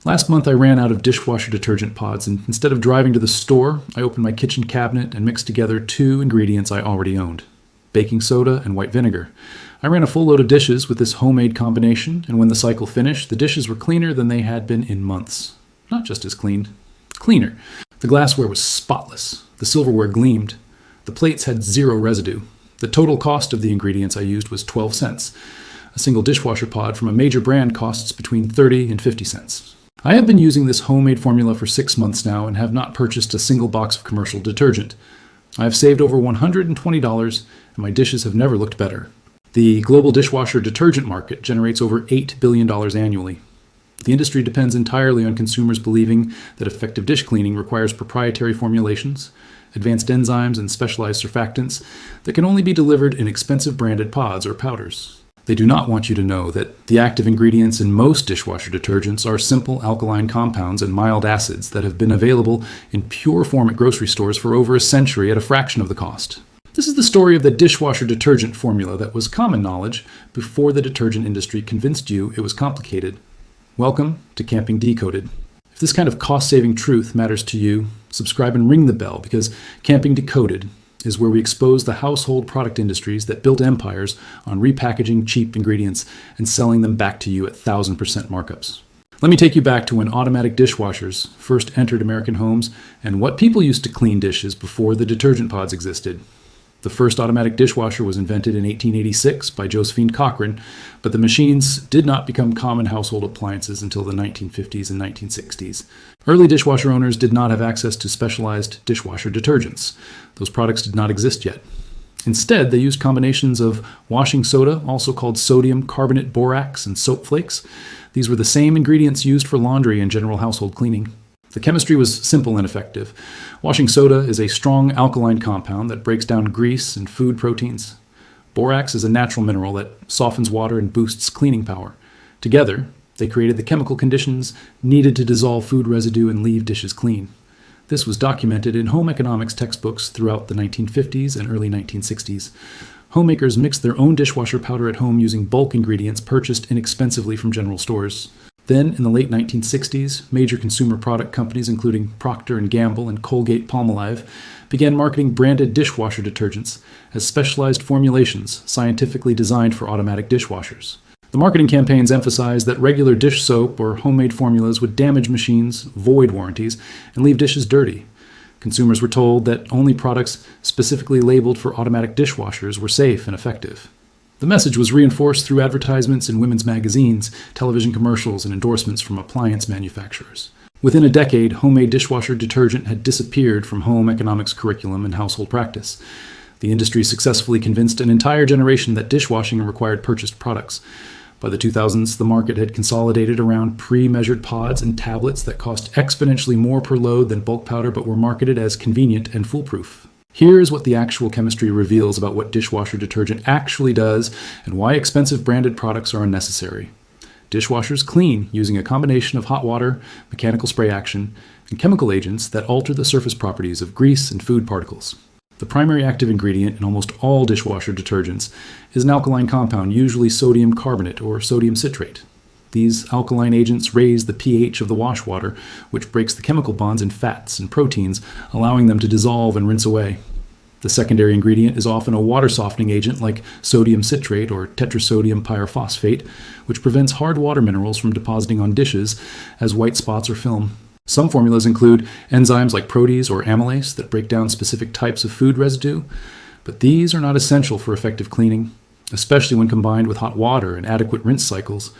Last month I ran out of dishwasher detergent pods, and instead of driving to the store, I opened my kitchen cabinet and mixed together two ingredients I already owned: baking soda and white vinegar. I ran a full load of dishes with this homemade combination, and when the cycle finished, the dishes were cleaner than they had been in months. Not just as clean, cleaner. The glassware was spotless. The silverware gleamed. The plates had zero residue. The total cost of the ingredients I used was 12 cents. A single dishwasher pod from a major brand costs between 30 and 50 cents. I have been using this homemade formula for 6 months now and have not purchased a single box of commercial detergent. I have saved over $120, and my dishes have never looked better. The global dishwasher detergent market generates over $8 billion annually. The industry depends entirely on consumers believing that effective dish cleaning requires proprietary formulations, advanced enzymes, and specialized surfactants that can only be delivered in expensive branded pods or powders. They do not want you to know that the active ingredients in most dishwasher detergents are simple alkaline compounds and mild acids that have been available in pure form at grocery stores for over a century at a fraction of the cost. This is the story of the dishwasher detergent formula that was common knowledge before the detergent industry convinced you it was complicated. Welcome to Camping Decoded. If this kind of cost-saving truth matters to you, subscribe and ring the bell, because Camping Decoded is where we expose the household product industries that built empires on repackaging cheap ingredients and selling them back to you at 1,000% markups. Let me take you back to when automatic dishwashers first entered American homes and what people used to clean dishes before the detergent pods existed. The first automatic dishwasher was invented in 1886 by Josephine Cochrane, but the machines did not become common household appliances until the 1950s and 1960s. Early dishwasher owners did not have access to specialized dishwasher detergents. Those products did not exist yet. Instead, they used combinations of washing soda, also called sodium carbonate borax, and soap flakes. These were the same ingredients used for laundry and general household cleaning. The chemistry was simple and effective. Washing soda is a strong alkaline compound that breaks down grease and food proteins. Borax is a natural mineral that softens water and boosts cleaning power. Together, they created the chemical conditions needed to dissolve food residue and leave dishes clean. This was documented in home economics textbooks throughout the 1950s and early 1960s. Homemakers mixed their own dishwasher powder at home using bulk ingredients purchased inexpensively from general stores. Then, in the late 1960s, major consumer product companies including Procter & Gamble and Colgate-Palmolive began marketing branded dishwasher detergents as specialized formulations scientifically designed for automatic dishwashers. The marketing campaigns emphasized that regular dish soap or homemade formulas would damage machines, void warranties, and leave dishes dirty. Consumers were told that only products specifically labeled for automatic dishwashers were safe and effective. The message was reinforced through advertisements in women's magazines, television commercials, and endorsements from appliance manufacturers. Within a decade, homemade dishwasher detergent had disappeared from home economics curriculum and household practice. The industry successfully convinced an entire generation that dishwashing required purchased products. By the 2000s, the market had consolidated around pre-measured pods and tablets that cost exponentially more per load than bulk powder but were marketed as convenient and foolproof. Here is what the actual chemistry reveals about what dishwasher detergent actually does and why expensive branded products are unnecessary. Dishwashers clean using a combination of hot water, mechanical spray action, and chemical agents that alter the surface properties of grease and food particles. The primary active ingredient in almost all dishwasher detergents is an alkaline compound, usually sodium carbonate or sodium citrate. These alkaline agents raise the pH of the wash water, which breaks the chemical bonds in fats and proteins, allowing them to dissolve and rinse away. The secondary ingredient is often a water softening agent like sodium citrate or tetrasodium pyrophosphate, which prevents hard water minerals from depositing on dishes as white spots or film. Some formulas include enzymes like protease or amylase that break down specific types of food residue, but these are not essential for effective cleaning, especially when combined with hot water and adequate rinse cycles.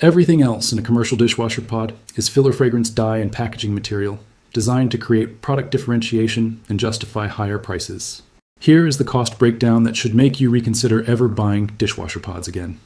Everything else in a commercial dishwasher pod is filler fragrance dye and packaging material, designed to create product differentiation and justify higher prices. Here is the cost breakdown that should make you reconsider ever buying dishwasher pods again.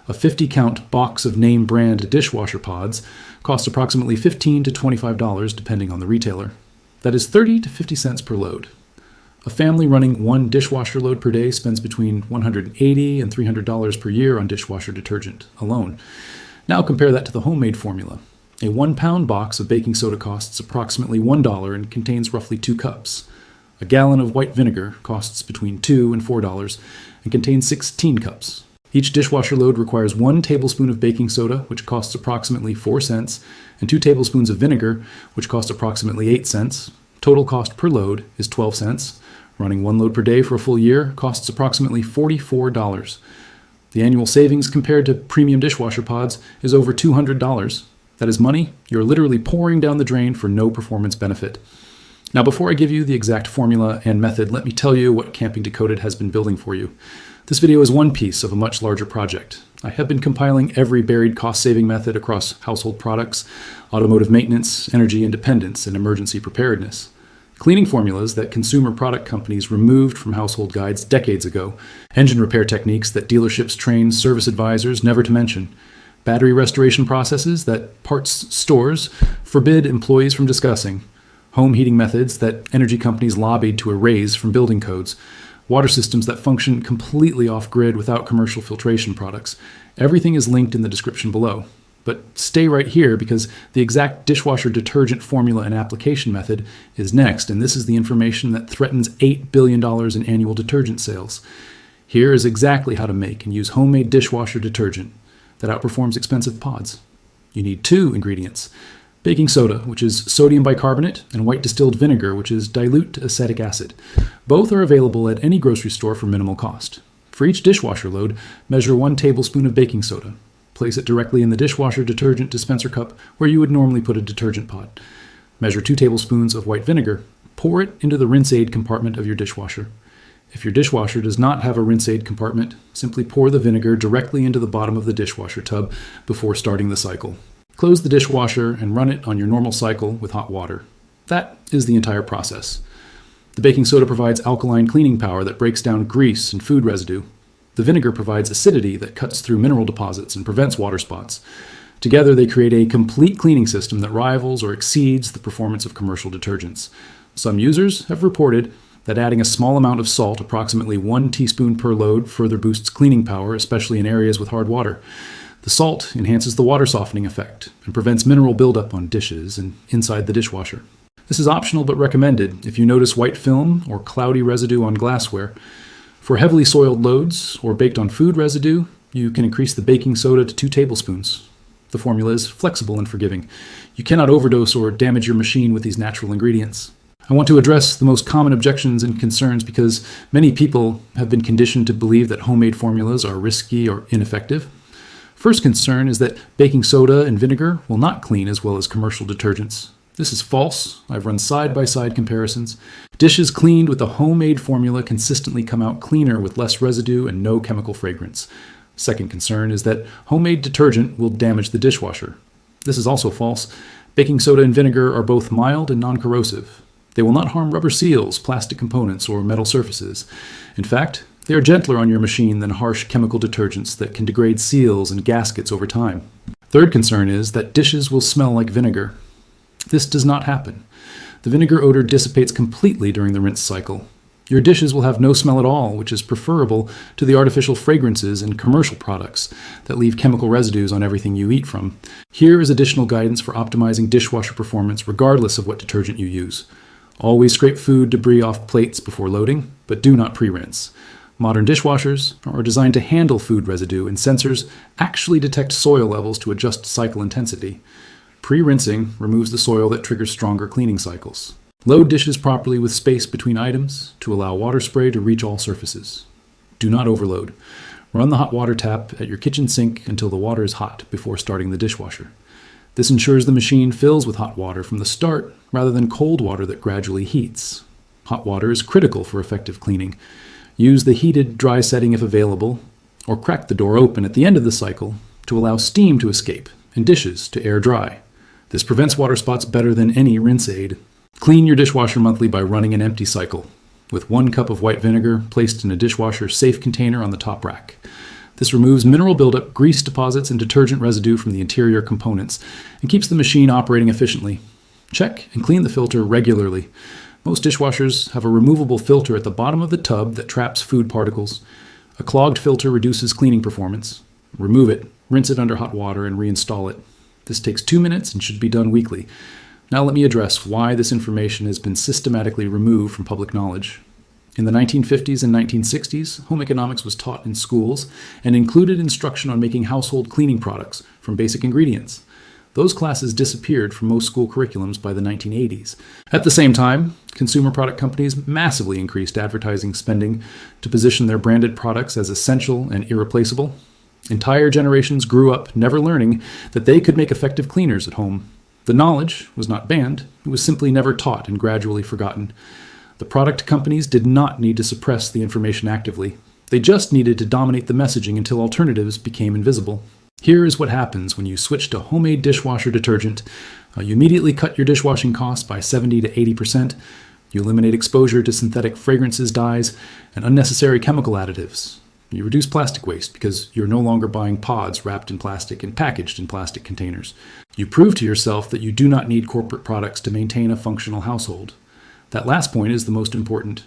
A 50-count box of name brand dishwasher pods costs approximately $15 to $25 depending on the retailer. That is 30 to 50 cents per load. A family running one dishwasher load per day spends between $180 and $300 per year on dishwasher detergent alone. Now compare that to the homemade formula. A 1-pound box of baking soda costs approximately $1 and contains roughly 2 cups. A gallon of white vinegar costs between $2 and $4 and contains 16 cups. Each dishwasher load requires 1 tablespoon of baking soda, which costs approximately 4 cents, and 2 tablespoons of vinegar, which cost approximately 8 cents. Total cost per load is 12 cents. Running 1 load per day for a full year costs approximately $44. The annual savings compared to premium dishwasher pods is over $200. That is money you're literally pouring down the drain for no performance benefit. Now, before I give you the exact formula and method, let me tell you what Camping Decoded has been building for you. This video is one piece of a much larger project. I have been compiling every buried cost-saving method across household products, automotive maintenance, energy independence, and emergency preparedness. Cleaning formulas that consumer product companies removed from household guides decades ago, engine repair techniques that dealerships train service advisors never to mention, battery restoration processes that parts stores forbid employees from discussing, home heating methods that energy companies lobbied to erase from building codes, water systems that function completely off-grid without commercial filtration products. Everything is linked in the description below. But stay right here because the exact dishwasher detergent formula and application method is next, and this is the information that threatens $8 billion in annual detergent sales. Here is exactly how to make and use homemade dishwasher detergent that outperforms expensive pods. You need 2 ingredients: baking soda, which is sodium bicarbonate, and white distilled vinegar, which is dilute acetic acid. Both are available at any grocery store for minimal cost. For each dishwasher load, measure 1 tablespoon of baking soda. Place it directly in the dishwasher detergent dispenser cup where you would normally put a detergent pot. Measure 2 tablespoons of white vinegar. Pour it into the rinse aid compartment of your dishwasher. If your dishwasher does not have a rinse aid compartment, simply pour the vinegar directly into the bottom of the dishwasher tub before starting the cycle. Close the dishwasher and run it on your normal cycle with hot water. That is the entire process. The baking soda provides alkaline cleaning power that breaks down grease and food residue. The vinegar provides acidity that cuts through mineral deposits and prevents water spots. Together, they create a complete cleaning system that rivals or exceeds the performance of commercial detergents. Some users have reported that adding a small amount of salt, approximately 1 teaspoon per load, further boosts cleaning power, especially in areas with hard water. The salt enhances the water softening effect and prevents mineral buildup on dishes and inside the dishwasher. This is optional but recommended if you notice white film or cloudy residue on glassware. For heavily soiled loads or baked on food residue, you can increase the baking soda to 2 tablespoons. The formula is flexible and forgiving. You cannot overdose or damage your machine with these natural ingredients. I want to address the most common objections and concerns because many people have been conditioned to believe that homemade formulas are risky or ineffective. First concern is that baking soda and vinegar will not clean as well as commercial detergents. This is false. I've run side-by-side comparisons. Dishes cleaned with a homemade formula consistently come out cleaner with less residue and no chemical fragrance. Second concern is that homemade detergent will damage the dishwasher. This is also false. Baking soda and vinegar are both mild and non-corrosive. They will not harm rubber seals, plastic components, or metal surfaces. In fact, they are gentler on your machine than harsh chemical detergents that can degrade seals and gaskets over time. Third concern is that dishes will smell like vinegar. This does not happen. The vinegar odor dissipates completely during the rinse cycle. Your dishes will have no smell at all, which is preferable to the artificial fragrances in commercial products that leave chemical residues on everything you eat from. Here is additional guidance for optimizing dishwasher performance regardless of what detergent you use. Always scrape food debris off plates before loading, but do not pre-rinse. Modern dishwashers are designed to handle food residue, and sensors actually detect soil levels to adjust cycle intensity. Pre-rinsing removes the soil that triggers stronger cleaning cycles. Load dishes properly with space between items to allow water spray to reach all surfaces. Do not overload. Run the hot water tap at your kitchen sink until the water is hot before starting the dishwasher. This ensures the machine fills with hot water from the start rather than cold water that gradually heats. Hot water is critical for effective cleaning. Use the heated dry setting if available, or crack the door open at the end of the cycle to allow steam to escape and dishes to air dry. This prevents water spots better than any rinse aid. Clean your dishwasher monthly by running an empty cycle, with 1 cup of white vinegar placed in a dishwasher safe container on the top rack. This removes mineral buildup, grease deposits, and detergent residue from the interior components and keeps the machine operating efficiently. Check and clean the filter regularly. Most dishwashers have a removable filter at the bottom of the tub that traps food particles. A clogged filter reduces cleaning performance. Remove it, rinse it under hot water, and reinstall it. This takes 2 minutes and should be done weekly. Now let me address why this information has been systematically removed from public knowledge. In the 1950s and 1960s, home economics was taught in schools and included instruction on making household cleaning products from basic ingredients. Those classes disappeared from most school curriculums by the 1980s. At the same time, consumer product companies massively increased advertising spending to position their branded products as essential and irreplaceable. Entire generations grew up never learning that they could make effective cleaners at home. The knowledge was not banned, it was simply never taught and gradually forgotten. The product companies did not need to suppress the information actively. They just needed to dominate the messaging until alternatives became invisible. Here is what happens when you switch to homemade dishwasher detergent. You immediately cut your dishwashing costs by 70 to 80%. You eliminate exposure to synthetic fragrances, dyes, and unnecessary chemical additives. You reduce plastic waste because you're no longer buying pods wrapped in plastic and packaged in plastic containers. You prove to yourself that you do not need corporate products to maintain a functional household. That last point is the most important.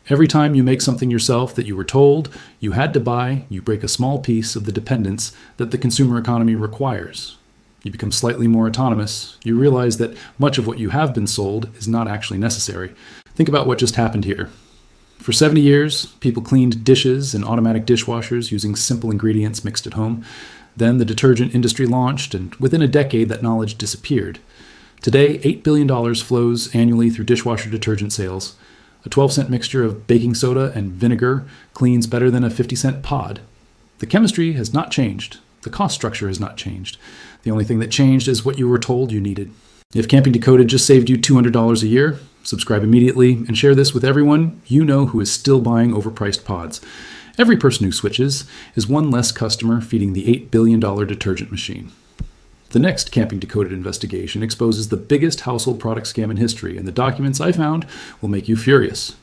Every time you make something yourself that you were told you had to buy, you break a small piece of the dependence that the consumer economy requires. You become slightly more autonomous. You realize that much of what you have been sold is not actually necessary. Think about what just happened here. For 70 years, people cleaned dishes in automatic dishwashers using simple ingredients mixed at home. Then the detergent industry launched, and within a decade that knowledge disappeared. Today, $8 billion flows annually through dishwasher detergent sales. A 12-cent mixture of baking soda and vinegar cleans better than a 50-cent pod. The chemistry has not changed. The cost structure has not changed. The only thing that changed is what you were told you needed. If Camping Decoded just saved you $200 a year, subscribe immediately and share this with everyone you know who is still buying overpriced pods. Every person who switches is one less customer feeding the $8 billion detergent machine. The next Camping Decoded investigation exposes the biggest household product scam in history, and the documents I found will make you furious.